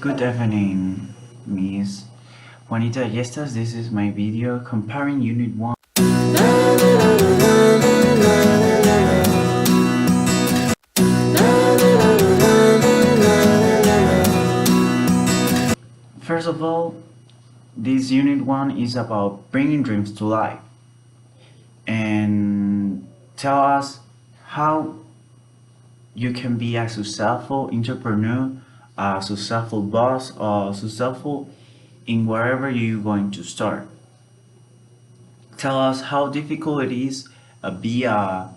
Good evening, Miss Juanita Yestas. This is my video comparing Unit 1. First of all, this Unit 1 is about bringing dreams to life and tell us how you can be a successful entrepreneur, a successful boss, or successful in wherever you're going to start. Tell us how difficult it is be a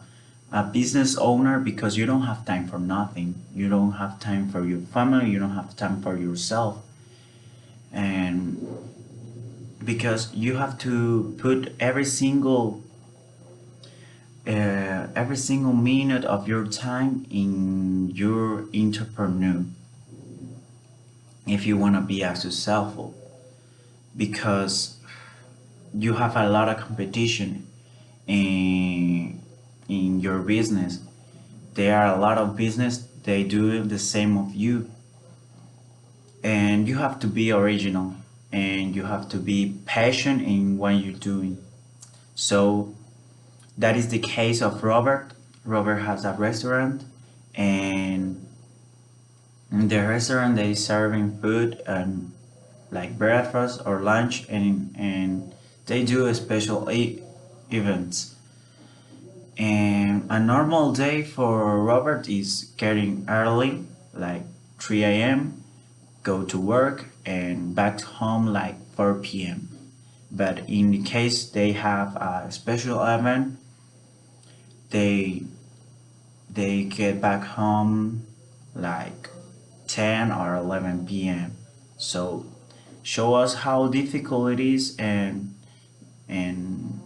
business owner because you don't have time for nothing. You don't have time for your family, you don't have time for yourself. And because you have to put every single minute of your time in your entrepreneur if you want to be as successful, because you have a lot of competition in your business. There are a lot of business they do the same of you, and you have to be original and you have to be passionate in what you're doing. So that is the case of Robert. Robert has a restaurant, and in the restaurant they serving food and like breakfast or lunch, and they do special events. And a normal day for Robert is getting early, like 3 a.m., go to work and back home like 4 p.m. But in the case they have a special event, they get back home like 10 or 11 p.m. So show us how difficult it is, and you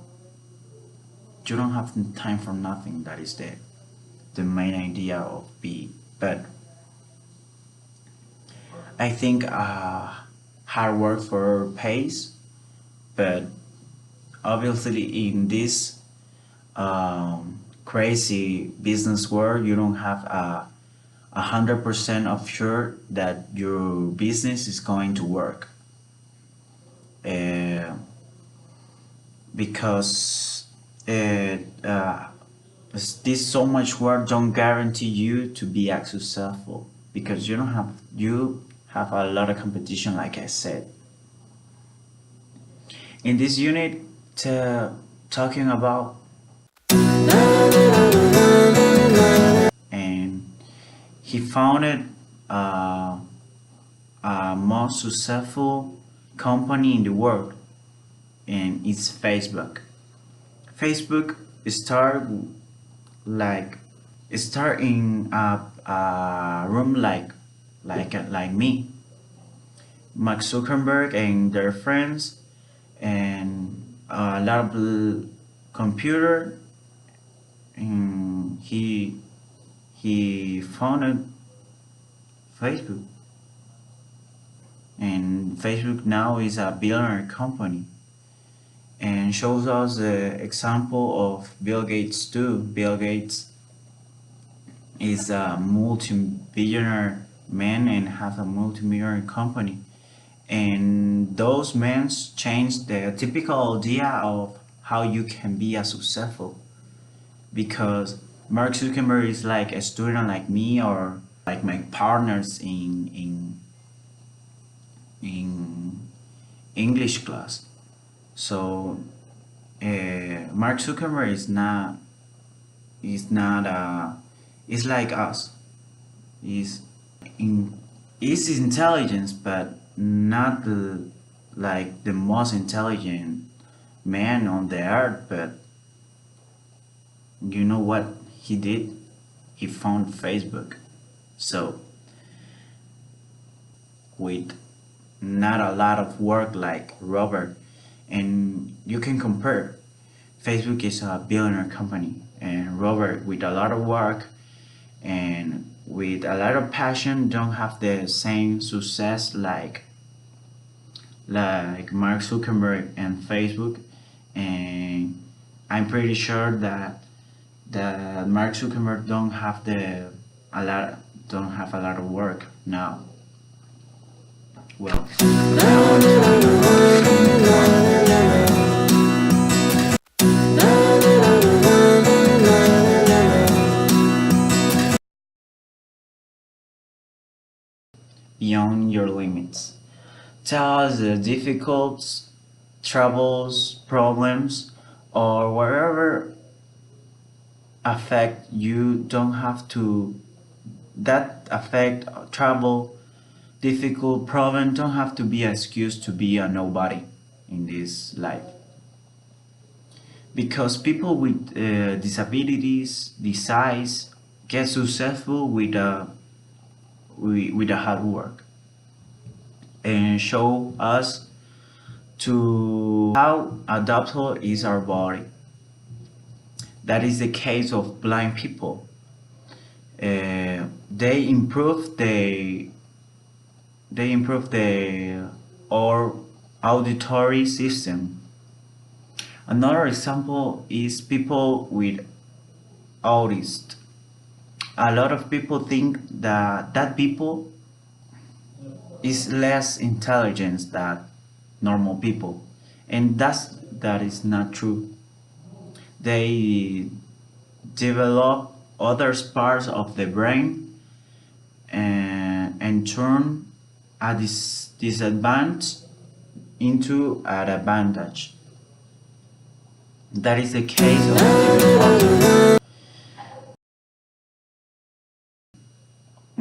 don't have time for nothing. That is the main idea of B. But I think hard work for pays, but obviously in this crazy business world, you don't have 100% of sure that your business is going to work, because this so much work don't guarantee you to be as successful, because you have a lot of competition, like I said. In this unit, talking about and he founded a most successful company in the world, and it's Facebook. Facebook start in a room like me, Mark Zuckerberg and their friends, and a lot of computer, and he founded Facebook. And Facebook now is a billionaire company, and shows us the example of Bill Gates too. Bill Gates is a multi-billionaire man and have a multi-millionaire company, and those men changed the typical idea of how you can be a successful, because Mark Zuckerberg is like a student like me, or like my partners in English class. So Mark Zuckerberg is like us. Is intelligence, but not like the most intelligent man on the earth. But you know what he did? He found Facebook. So with not a lot of work like Robert, and you can compare. Facebook is a billionaire company, and Robert, with a lot of work and with a lot of passion, don't have the same success like Mark Zuckerberg and Facebook. And I'm pretty sure that Mark Zuckerberg don't have a lot of work now. Well, now I'm talking beyond your limits. Tell us the difficult troubles, problems, or whatever affect you. Don't have to that affect trouble, difficult problem don't have to be an excuse to be a nobody in this life. Because people with disabilities, disease, get successful with a hard work and show us to how adaptable is our body. That is the case of blind people. They improve the or auditory system. Another example is people with autism. A lot of people think that people is less intelligent than normal people, and that is not true. They develop other parts of the brain and turn a disadvantage into an advantage. That is the case of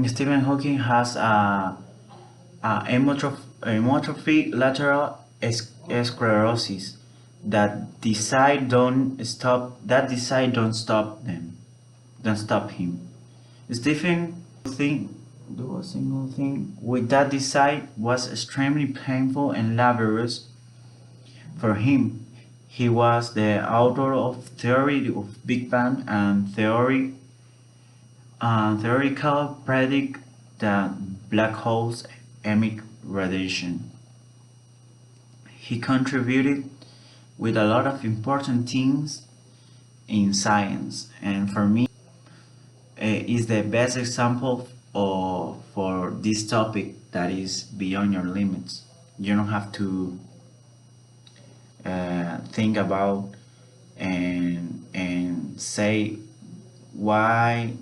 Stephen Hawking has a hemotrophy lateral sclerosis. That decide don't stop him. Stephen think do a single thing with that decide was extremely painful and laborious for him. He was the author of theory of Big Bang and theoretical predict that black holes emit radiation. He contributed with a lot of important things in science, and for me is the best example for this topic that is beyond your limits. You don't have to think about and say why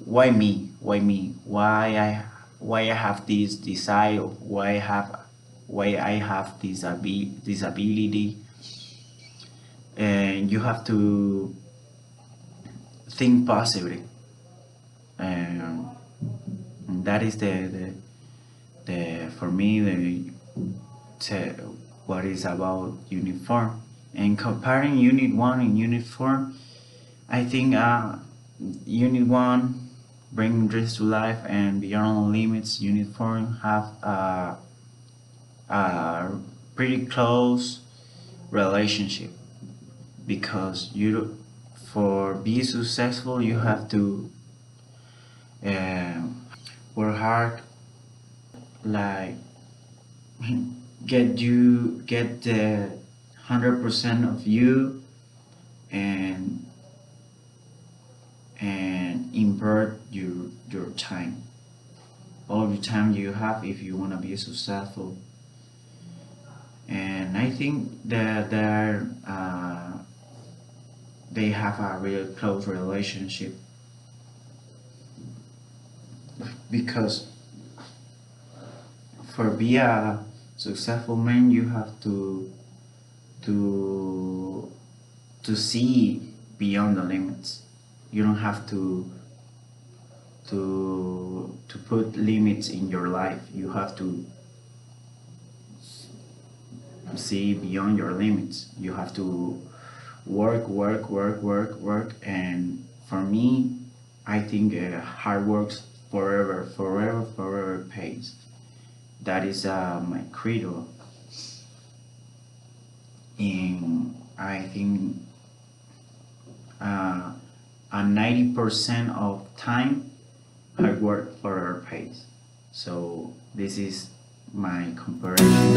me, why I have this desire, why I have this disability. And you have to think positively, and that is the for me what is about Unit 4. And comparing Unit 1 and Unit 4, I think Unit 1 bring dreams to life and beyond limits. Unit 4 have a pretty close relationship, because for be successful you have to work hard, like get the 100% of you and invert your time, all the time you have, if you want to be successful. And I think that they have a real close relationship, because for be a successful man you have to see beyond the limits. You don't have to put limits in your life. You have to see beyond your limits. You have to work, and for me, I think hard work forever pays. That is my credo, and I think a 90% of time hard work forever pays. So this is my comparison.